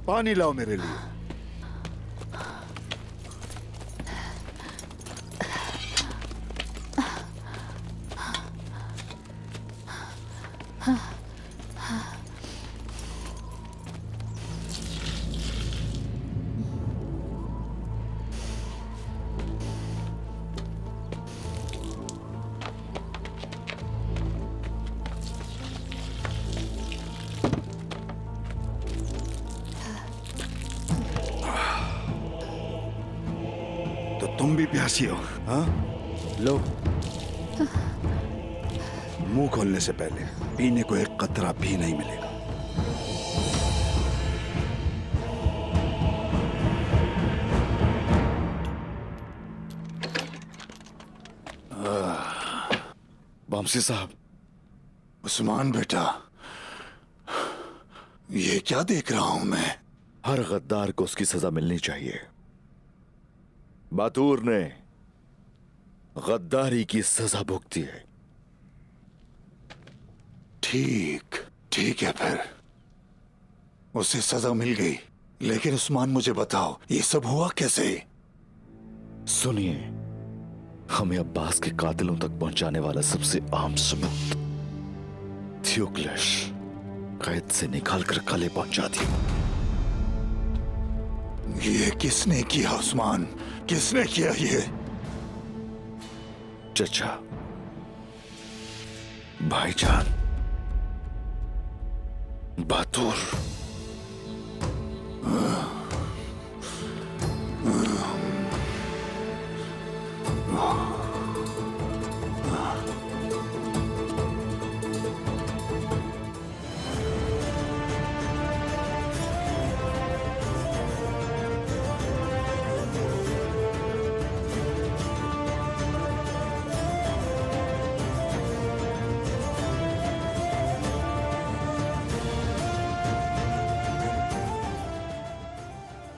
पानी लाओ मेरे लिए। तो तुम भी प्यासी हो? हाँ, लो। मुंह खोलने से पहले पीने को एक कतरा भी नहीं मिलेगा। बमसी साहब। उस्मान बेटा, ये क्या देख रहा हूं मैं? हर गद्दार को उसकी सजा मिलनी चाहिए। बातूर ने गद्दारी की सजा भुगती है। ठीक ठीक है, फिर उसे सजा मिल गई। लेकिन उस्मान, मुझे बताओ, ये सब हुआ कैसे? सुनिए, हमें अब्बास के कातिलों तक पहुंचाने वाला सबसे आम सबूत, थियोक्लेश कैद से निकालकर कले पहुंचा दिया। ये किसने किया उस्मान? किसने किया ये? चचा, भाईजान, बातूर।